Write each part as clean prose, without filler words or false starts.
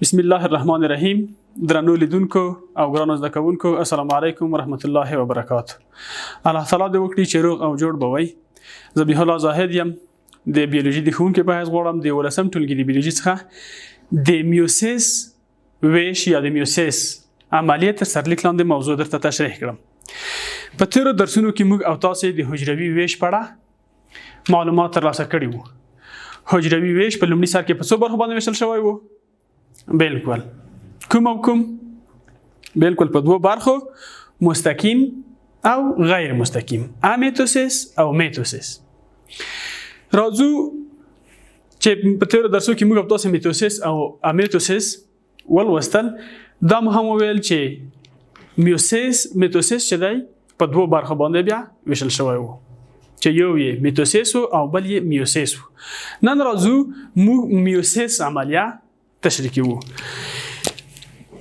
بسم الله الرحمن الرحیم. درنو لیدونکو او ګرانو زده کوونکو السلام علیکم ورحمت الله وبرکاته. الله تعالی دې وکړي چې روغ او جوړ بوي. زه به الله زاهد یم د بیولوژی د ښوونکي په حیث غواړم د یوولسم ټولګي د بیولوژي څخه د میوسس ویش یا د میوسس عمليه تر سرلیک لاندې موضوع درته تشریح کړم. په تیرو درسونو کې موږ او تاسو د حجروي ویش په اړه معلومات ترلاسه کړي وو. حجروي ویش په لومړي سر کې په څو برخو باندې ویشل شوی وو؟ بالکل کوم بالکل په دوه برخو، مستقیم او غیر مستقیم، امیتوسس او میتوسس. راځو چې په تیرو درسو کې موږ تاسو میتوسس او امیتوسس ولوستل. دا مو هم ویل چې میتوسس چې دی په دوه برخو باندې بیا ویشل شوی وو، چې یو یې میتوسس او بل یې میوسس وو. نن راځو موږ میوسس عملیه تشریح کوو.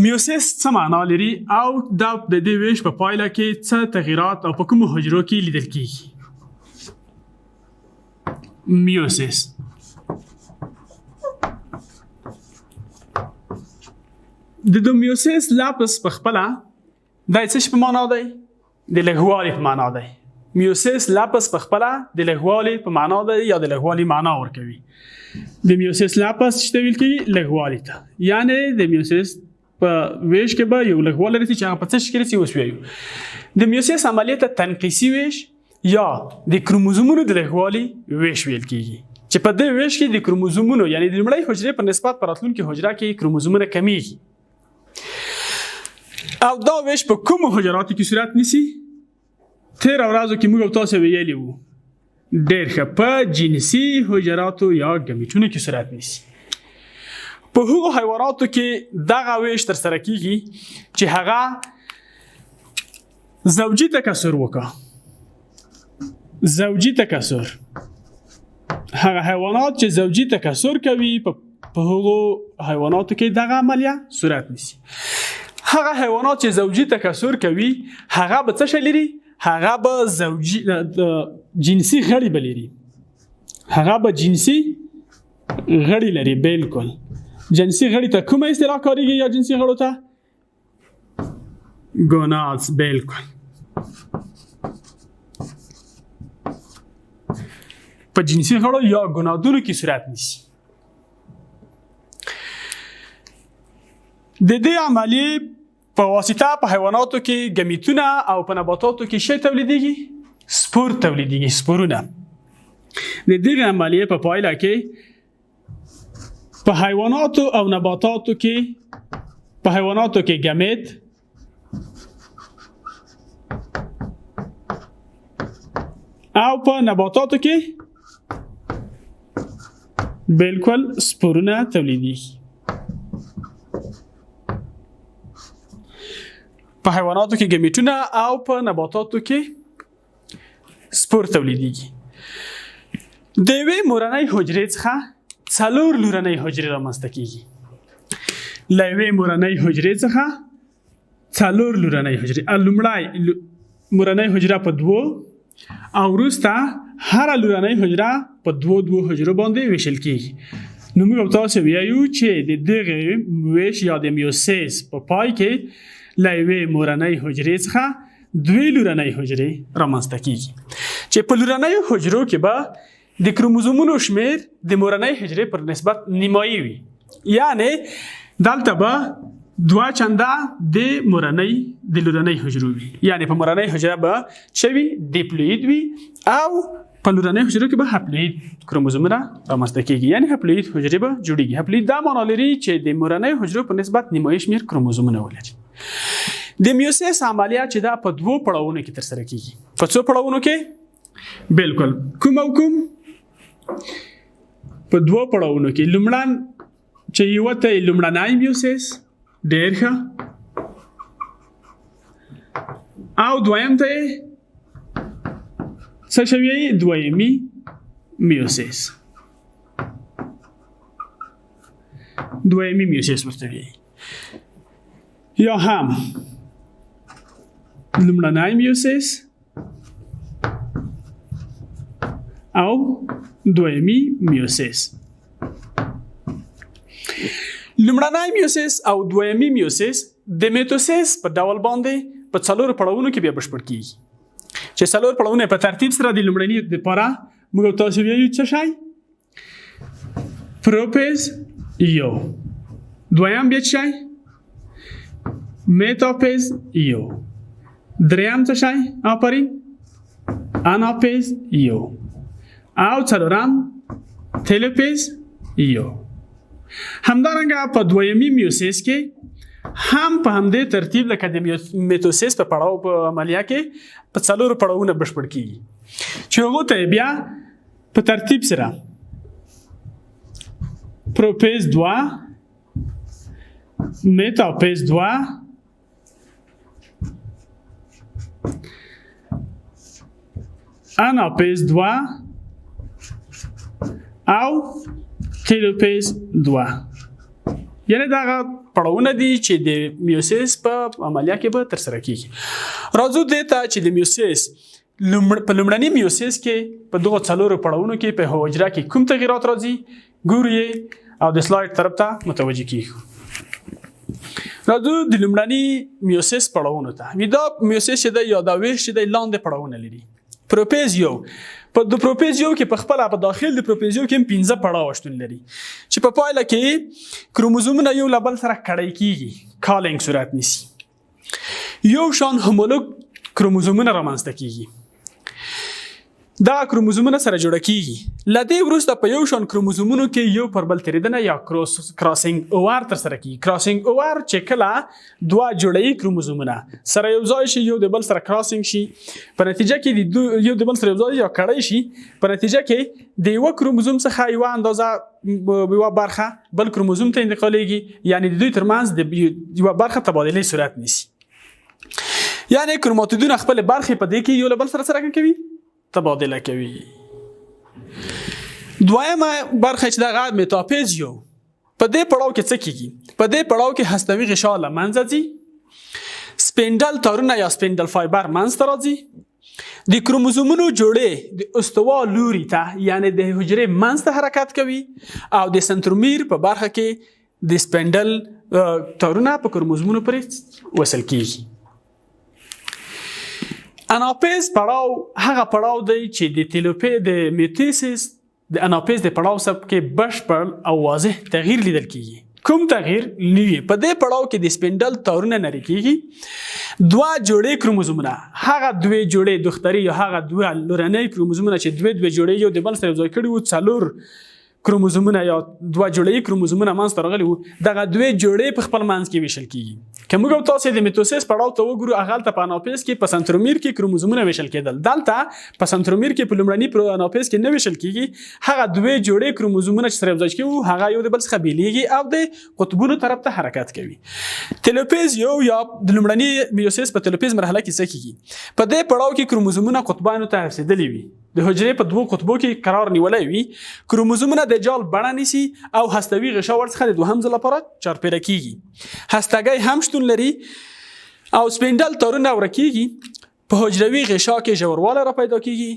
میوسس څه معنا لري او دا د دې ویش په پایله کې څه تغیرات او په کومو حجرو کې لیدل کیږي؟ میوسس د میوسس لفظ په خپله دا څه په معنا دی؟ د لږوالي په معنا دی. میوسس لفظ په خپله د لږوالي په معنا دی یا د لږوالي معنا ورکوي. د میوسس لفظ چې ویل کېږي لږوالي ته، یعنی د میوسس په ویش کې به یو لږوالی رسي چې هغه په څه شکل رسي اوس وایو. د میوسس عملیې ته تنقیصي ویش یا د کروموزومونو د لږوالي ویش ویل کېږي، چې په دې ویش کې د کروموزومونو یعنی د لومړۍ حجرې په نسبت په راتلونکي حجره کې کروموزومونه کمیږي. او دا ویش په کومو حجراتو کې صورت نیسي؟ تېره ورځو کې موږ او تاسو ویلي وو ډېر ښه په جنسي حجراتو یا ګمیټونو کې صورت نیسي. په هغو حیواناتو کې دغه ویش ترسره کیږي چې هغه زوجي تکثر وکړه. زوجي تکثر، هغه حیوانات چې زوجي تکثر کوي په هغو حیواناتو کې دغه عملیه صورت نیسي. هغه حیوانات چې زوجي تکثر کوي هغه به څه شی لري؟ هغه به جنسي غړي به لري. هغه به جنسي غړي لري. بالکل جنسي غړي ته کومه اصطلاح کاریږي یا جنسي غړو ته؟ ګونادز. بالکل په جنسي غړو یا ګونادونو کې صورت نیسي. د دې عملیې په واسطه په حیواناتو کې ګمیټونه او په نباتاتو کې شی تولیدېږي؟ سپور تولیدېږي، سپورونه. د دې عملیې په پایله کې په حیواناتو او نباتاتو کې ګمیټ او په نباتاتو کې بالکل سپورونه تولیدېږي. په حیواناتو کې ګمیټونه او په نباتاتو کې سپور تولیدېږي. د یوې مورنۍ حجرې څخه 4 لورنۍ حجرې رامنځته کېږي. له یوې مورنۍ حجرې څخه 4 لورنۍ حجرې. لومړی مورنۍ حجره په 2 او وروسته هره لورنۍ حجره په 2 حجرو باندې ویشل کېږي. نو موږ تاسو وایو چې د دغه ویش یا د میوسس په پای کې له یوې مورنۍ حجرې څخه 2 لورنۍ حجرې رامنځته کېږي، چې په لورنیو حجرو کې به د کروموزومونو شمیر د مورنۍ حجرې پر نسبت نیمایي وي. یعنی دلته به 2 چنده د لورنۍ حجرو وي. یعنی په مورنۍ حجره به څه وي؟ دیپلوئید وي او په لورنۍ حجرو کې به هپلوئید کروموزومونه رامنځته کېږي. یعنی هپلوئید حجرې به جوړېږي. هپلوئید دا معنا لري چې د مورنۍ حجرو په نسبت نیمایي شمیر کروموزومونه ولري. د میوسس عملیه چې دا په 2 پړاوونو کې ترسره کېږي. په څو پړاوونو کې؟ بالکل کوم او کوم؟ په 2 پړاوونو کې. لومړن چې یو ته لومړنی میوسس، ډېر ښه، او دویم ته څه شوی؟ دویمی میوسس. دویمی میوسس ورته وایي. یا هم لومړنی میوسس او دویمی میوسس. لومړنی میوسس او دویمی میوسس د میوسس په ډول باندې په څلورو پړاوونو کې بیا بشپړ کیږي چې څلور پړاوونه په ترتیب سره د لومړني لپاره موږ تاسو ویلو څه شی پروپیز یو دویم بیا څه شی میتاپیز یو دریم څه شی آفرین اناپیز یو او څلورم تلوپیز یو همدارنګه په دویمي میوسس کې هم په همدې ترتیب لکه د میوسس په پړاو په عملیه کې په څلورو پړاوونه بشپړ کیږي چې هغو ته بیا په ترتیب سره پروپیز 2 میتاپیز 2 اناپیز 2 او تلوپیز 2 یعنی دا پړاوونه دي چې د میوسس په عملیه کې به ترسره کیږي. راځو دې ته چې د میوسس په لومړني میوسس کې په دغه څلورو پړاوونو کې په حجره کې کوم تغیرات راځي ګورو او د سلاید طرف ته متوجه کیږو. راځو د لومړني میوسس پړاوونو ته. دا میوسس چې د یا دا ویش چې د لاندې پړاوونه لري. پروپیز یو په د پروپیز یو کې په خپل په داخل د پروپیز یو کې 15 پړاو شتون لري چې په پایله کې کروموزومونه یو لبل سره کړای کیږي کالینګ صورت نیسي یو شان هومولوګ کروموزومونه رامنځته کیږي دا کروموزومونه سره جوړ کیږي لدې وروسته په یو شان کروموزومونو کې یو پر بل تریدنه یا کراسینګ اوور تر سره کیږي کراسینګ اوور چې کله دوه جوړي کروموزومونه سره یو ځای شي یو د بل سره کراسینګ شي په نتیجه کې یو د بل سره یو ځای یا کړای شي په نتیجه کې د یو کروموزوم څخه یو اندازه یو برخه بل کروموزوم ته انتقالېږي یعنی د دوی ترمنځ د یو برخه تبادله صورت نیسي یعنی کروماتیدونه خپل برخه په دې کې یو بل سره کوي تبادله کوي. دویمه برخه چې دغه میتاپیز یو په دې پړاو کې څه کیږي په دې پړاو کې هستوي غشا له منځه ځي سپینډل تارونه یا سپینډل فایبر منځ ته راځي د کروموزومونو جوړې د استوا لوري ته یعنی د حجرې منځ ته حرکت کوي او د سنترومیر په برخه کې د سپینډل تارونه په کروموزومونو پورې وصل کیږي. اناپیز پړاو هغه پړاو دی چې د تلوپی د میوسس د اناپیز د پړاو سب کې بشپړ او واضح تغییر لیدل کیږي. کوم تغییر نیوي په دې پړاو کې د سپینډل تارونه نری کیږي دوه جوړې کروموزومونه هغه دوه جوړې دختري یا هغه دوه لورنۍ کروموزومونه چې دوه جوړې یو د بل سره ځای کړي وو څلور کروموزومونه یا دوه جوړې کروموزومونه منځ ته راغلي وو دغه دوه جوړې په خپل منځ کې ویشل کیږي. که موږ تاسو د میوسس پړاو ته وګورو هغه ته په اناپیز کې په سنترومیر کې کروموزومونه ویشل کېدل دلته په سنترومیر کې په لومړني اناپیز کې نه ویشل کیږي هغه دوه جوړې کروموزومونه چې سره ځای کیږي هغه یو د بل څخه بیلیږي او د قطبونو طرف ته حرکت کوي. تلوپیز یو یا د لومړني میوسس په تلوپیز مرحله کې څه کیږي په دې پړاو کې کروموزومونه قطبانو ته رسیدلي وي د حجرې په دوه قطبو کې قرار نیولای وي کروموزومونه د جال بڼه نیسي او هستوي غشا ورڅخه د دوهم ځل لپاره چارپیره کیږي هستګي هم شتون لري او سپینډل تارونه ورکیږي په حجروي غشا کې ژورواله را پیدا کیږي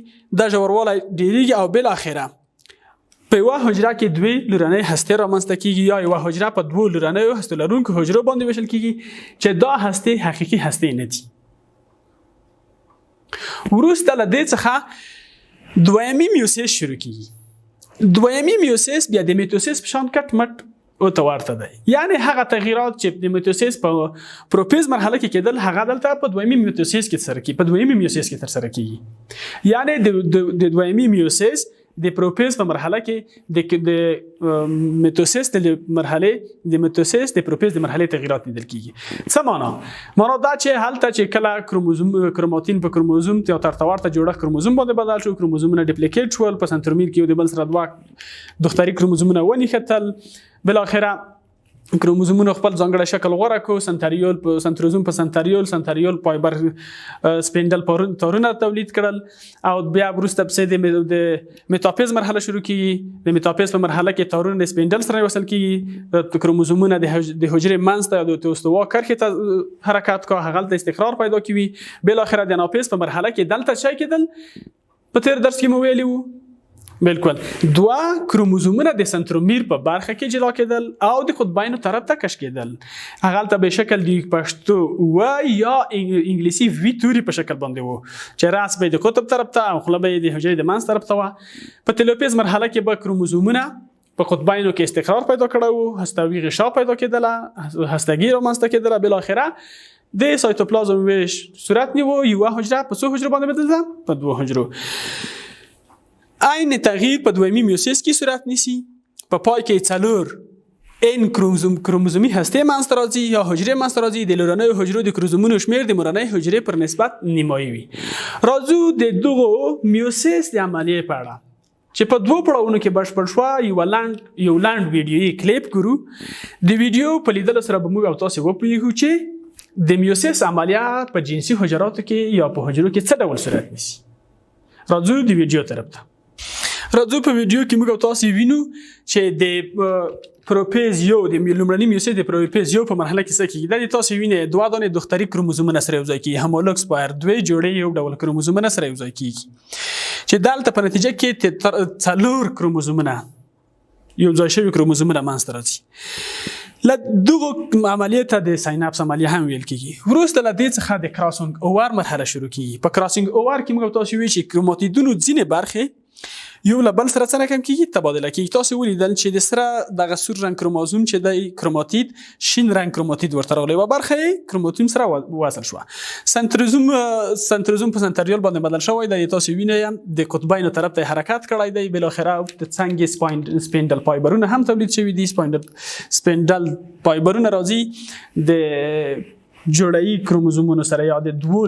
د ژورواله ډیریږي او بل اخره په یوه حجره کې دوه لورنۍ هستې رامنځته کیږي یا یوه حجره په دوه لورنیو هستو لرونکو حجرو باندې ویشل کیږي چې دا هستې حقیقي هستې نه دي. وروسته له دې څخه دویمی میوسس شروع کیږي. دویمی میوسس بیا د میوسس په شان کټ مټ او ته ورته دی یعنی هغه تغییرات چې د میوسس په پروپیز مرحله کې کېدل هغه دلته په دویمی میوسس کې ترسره کیږي په دویمی میوسس کې ترسره کیږي یعنی د دویمی میوسس د پروپیز په مرحله کې د میوسس د مرحله د میوسس د پروپیز د مرحله تغییرات لیدل کیږي. څه معنا دا چې هلته چې کله کروماتین په کروموزوم ته ترتورته جوړه کروموزوم باندې بدل شو کروموزومونه ډپلیکیټ شول په سنترومیر کې د بل سره دوه دختري کروموزومونه ونښتل بل اخره کروموزومونو خپل ځانګړی شکل غوره کو سنتریول په سنتروزوم په سنتریول فایبر سپینډل تارونه تولید کړل او بیا وروسته پسې د میتاپیز مرحله شروع کیږي د میتاپیز په مرحله کې تارونه سپینډل سره وصل کیږي کروموزومونه د حجرې منځ ته د استوا کرښې ته حرکت کوي هغه ته استقرار پیدا کوي بل اخره د اناپیز په مرحله کې دلته شای کېدل په تیر درس کې مو ویلی وو بالکل دوه کروموزومونه د سنترومیر په برخه کې جلا کېدل او د قطبینو طرف ته کش کېدل. هغه ته به شکل د پښتو و یا انګلیسي وی توري په شکل باندې وو چې راس به د قطب طرف ته او خله به د حجرې د منځ طرف ته و. په تلوپیز مرحله کې به کروموزومونه په قطبینو کې استقرار پیدا کړو، هستوي غشا پیدا کېدله، هستګي رامنځته کېدله، بل اخره د سایتوپلازم ویش صورت نیو. یو حجره په څو حجرو باندې بدله؟ په دوه حجرو. عین تغییر په دویمی میوسس کې صورت نیسي. په پای کې څلور ان کروموزومي هسته منځته راځي یا حجرې منځته راځي. د لورنیو حجرو د کروموزومونو شمیر د مورنۍ حجرې پر نسبت نیمایي وي. راځو د دغه میوسس د عملیې په اړه چې په دوه پړاوونو کې بشپړ شو. یو لاند ویډیویي کلیپ ګورو. د ویډیو په لیدلو سره به موږ او تاسو وپوهیږو چې د میوسس عملیه په جنسي حجراتو کې یا په حجرو کې څه ډول صورت نیسي. راځو د ویډیو طرف ته. راځو په ویډیو کې موږ تاسو وینو چې د پروپیز یو د لومړني میوسس د پروپیز یو په مرحله کې څه کیږي. د تاسو وینې دوه دانې دختري کروموزومونه سره یوځای کیږي. هومولوګس پایر دوه جوړې یو ډول کروموزومونه سره یوځای کیږي چې دلته په نتیجه کې څلور کروموزومونه یوځای شوي کروموزومونه منځته راځي. له دغه عملیې ته د سایناپس عملیه هم ویل کیږي. وروسته له دې څخه د کراسینګ اوور مرحله شروع کیږي. په کراسینګ اوور کې موږ تاسو وینئ چې کروماتیدونو ځینې برخې یو له بل سره څه رقم کیږي؟ تبادله کیږي. تاسو ولیدل چې د سره دغه سور رنګ کروموزوم چې د کروماتید شین رنګ کروماتید ورته راغلی و، برخه کروماتین سره وصل شو. سنتروزوم په سنتریول باندې بدل شوی دی. تاسو وینئ د قطبینو طرف ته حرکت کړی دی. بل اخره د څنګه سپینډل فایبرونه هم تولید شوي دي. سپینډل فایبرونه راځي د جوړایي کروموزومونو سره یا د دوه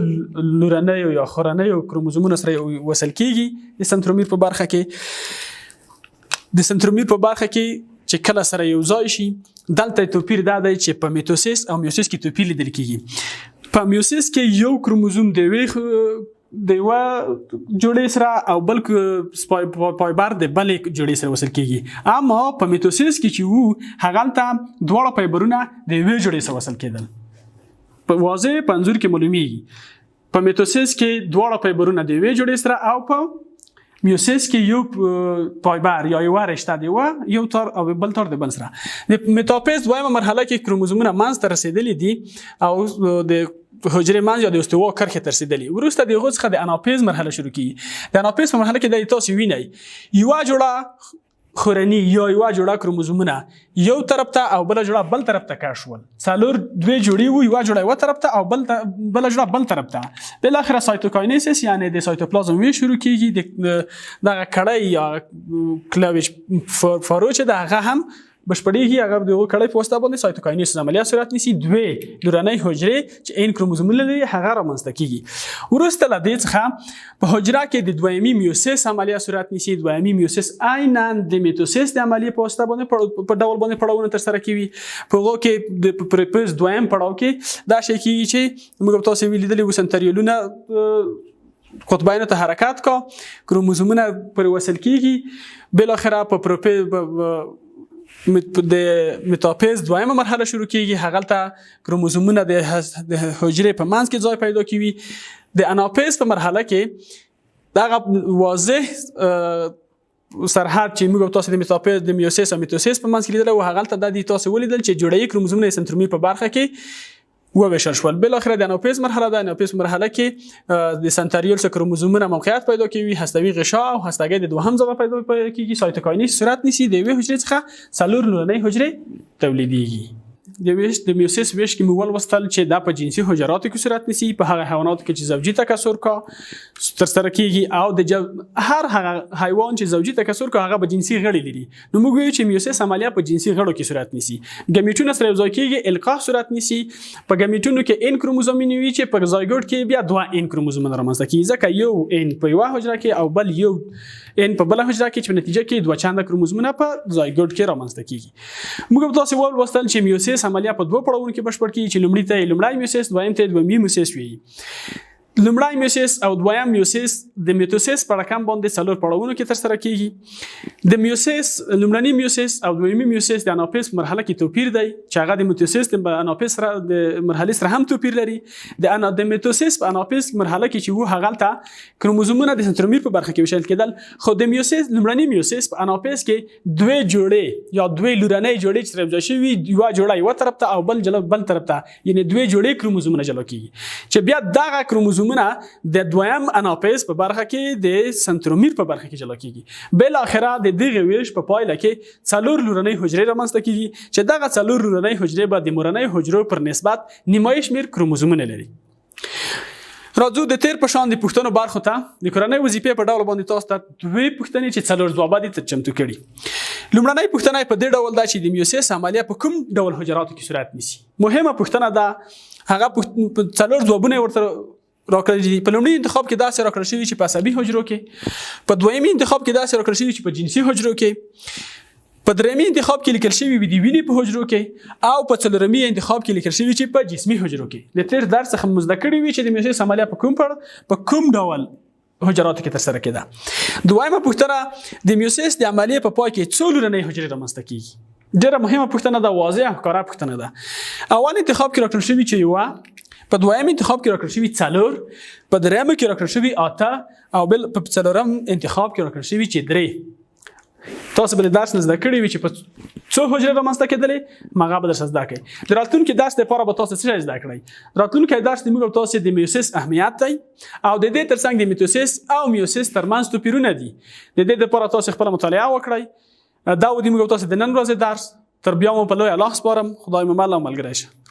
لورنیو یا خورنیو کروموزومونو سره وصل کیږي. د سنترومیر په برخه کې چې کله سره یو ځای شي، دلته توپیر دا دی چې په میوسس او میوسس کې توپیر لیدل کیږي. په میوسس کې یو کروموزوم د یوه جوړې سره او بل فایبر د بلې جوړې سره وصل کیږي. اما په میوسس کې چې وو هغلته دواړه فایبرونه د یوې جوړې سره وصل کېدل. په واضح په انځور کې معلومیږي. په میوسس کې دواړه فایبرونه د یوې جوړې سره او په میوسس کې یو فایبر یا یو رشته دی یو تار او بل تار د بل سره. د میتاپیز دویمه مرحله کې کروموزومونه منځ ته رسیدلي دي او د حجرې منځ یا د استوا کرښې ته رسیدلي. وروسته د هغو څخه د اناپیز مرحله شروع کیږي. د اناپیز په مرحله کې د تاسو وینئ یوه جوړه خورنی یا یوه جوړه کروموزومونه یو طرف ته او بل جوړه بل طرف ته کار شول. څلور دوه جوړې وو، یوه جوړه یوه طرف ته او بل جوړه بل طرف ته. بل اخره سایتوکاینیسس یعنی د سایتوپلازم وی شروع کیږي. دغه کړۍ یا کلاویج فارو چې دغه هم بشپړېږي. هغه دغه کړۍ په واسطه باندې سایتوکاینیسس عملیه صورت نیسي. دوه لورنۍ حجرې چې ان کروموزومونه لري هغه رامنځته کیږي. وروسته له دې څخه په حجره کې د دویمی میوسس عملیه صورت نیسي. دویمی میوسس عیناً د میوسس د عملیې په واسطه باندې په ډول باندې پړاوونه ترسره کوي. په هغو کې د پروپیز دویم پړاو کې دا شی کیږي چې موږ تاسو ولیدلي وو سنتریولونه قطبینو ته حرکت کا، کروموزومونه پر وصل کیږي. بل اخره په پروپیز د میتاپیز دویمه مرحله شروع کیږي. هغلته کروموزومونه د حجرې په منځ کې ځای پیدا کوي. د اناپیز په مرحله کې دغه واضح سرحد چې موږ تاسو د میتاپیز د میوسس او میوسس په منځ کې لیدل او هغلته د تاسو ولیدل چې جوړې کروموزومونه سنترومیر په برخه کې وویشل شول. بل اخره د اناپیز مرحله ده. اناپیز مرحله کې د سنتریول څخه کروموزومونه موقعیت پیدا کوي. هستوي غشا او هستګي د دوهم ځای پیدا کیږي. سایتوکاینیز صورت نیسي. د یوې حجرې څخه څلور لورنۍ حجرې تولیدېږي. د میوسس ویش کې مو ولوستل چې دا په جنسي حجراتو کې صورت نیسي. په هغه حیواناتو کې چې زوجي تکثر کا ترسره کیږي او د هر هغه حیوان چې زوجي تکثر کا هغه په جنسي غړي لري. نو موږ وایو چې میوسس عملیه په جنسي غړو کې صورت نیسي. ګمیټونه سره یوځای کیږي، القاح صورت نیسي. په ګمیټونو کې ان کروموزوم وي چې په زایګوټ کې بیا دوه ان کروموزومونه رامنځته کیږي. ځکه یو ان په یوه حجره کې او بل یو ان په بل حجره کې چې په نتیجه کې دوه چنده کروموزومونه په زایګوټ کې رامنځته کیږي. موږ تاسو ولوستل چې میوسس عملیه په دوه پړاوونو کې بشپړ کیږي چې لومړی ته لومړی میوسس، دویم ته دویمی میوسس وي. لومړی میوسس او دویم میوسس د میوسس په رقم باندې څلور پړاوونو کې ترسره کیږي. د میوسس لومړنی میوسس او دویمی میوسس د اناپیس مرحله کې توپیر دی چې هغه د میوسس د اناپیس سره د مرحله سره هم توپیر لري. د میوسس په اناپیس مرحله کې چې وو هغه ته کروموزومونه د سنترومیر په برخه کې ویشل کېدل، خو د میوسس لومړنی میوسس په اناپیس کې دوه جوړې یا دوه لورنۍ جوړې چې رابطه شوي، یو جوړه یو طرف ته او بل طرف ته، یعنی دوه جوړې کروموزومونه جلا کیږي چې بیا دغه کروموزومونه د دویم اناپیس په برخه کې د سنترومیر په برخه کې جلا کیږي. بل اخره د دغه ویش په پایله کې څلور لورنۍ حجرې رامنځته کیږي چې دغه څلور لورنۍ حجرې به د مورنۍ حجرو پر نسبت نیمایي شمیر کروموزومونه لري. راځو د تیر په شان د پوښتنو برخو ته د کورنۍ وظیفې په ډول باندې تاسو ته دوه پوښتنې چې څلور ځوابات یې چمتو کړي. لومړنۍ پوښتنه په دې ډول ده چې د میوسس عملیه په کوم ډول حجراتو کې صورت نیسي. مهمه پوښتنه ده، هغه څلور ځوابونه ورته راکړل دي. په لومړي انتخاب کې داسې راکړل شوي چې په عصبي حجرو کې، په دویمي انتخاب کې داسې راکړل شوي چې په جنسي حجرو کې، په درېمي انتخاب کې لیکل شوي د وینې په حجرو کې، او په څلورمي انتخاب کې لیکل شوي چې په جسمي حجرو کې. د تیر درس څخه مزده کړي وي چې د میوسس عملیه په کوم ډول حجراتو کې ترسره کېده. دویمه پوښتنه د میوسس د عملیې په پای کې څو لورنۍ حجرې رامنځته کیږي. ډېره مهمه پوښتنه ده، واضحه ښکاره پوښتنه ده. اول انتخاب کې راکړل شوي چې یوه، په دویم انتخاب کې راکړل شوي څلور، په درېیم کې راکړل شوي اته، او بل په څلورم انتخاب کې راکړل شوي چې درې. تاسو بل درس نه زده کړی وي چې په څو حجرې رامنځته کېدلې، هغه به درس زده کړئ. د راتلونکي درس لپاره به تاسو څه زده کړئ. راتلونکی درس د موږ تاسو د میوسس اهمیت دی او د دې ترڅنګ د میوسس او میوسس ترمنځ توپیرونه دي. د دې لپاره تاسو خپل مطالعه وکړئ. دا و د موږ تاسو د نن ورځې درس. تر بیا مو په لوی الله سپارم. خدای مو مل او ملګری شه.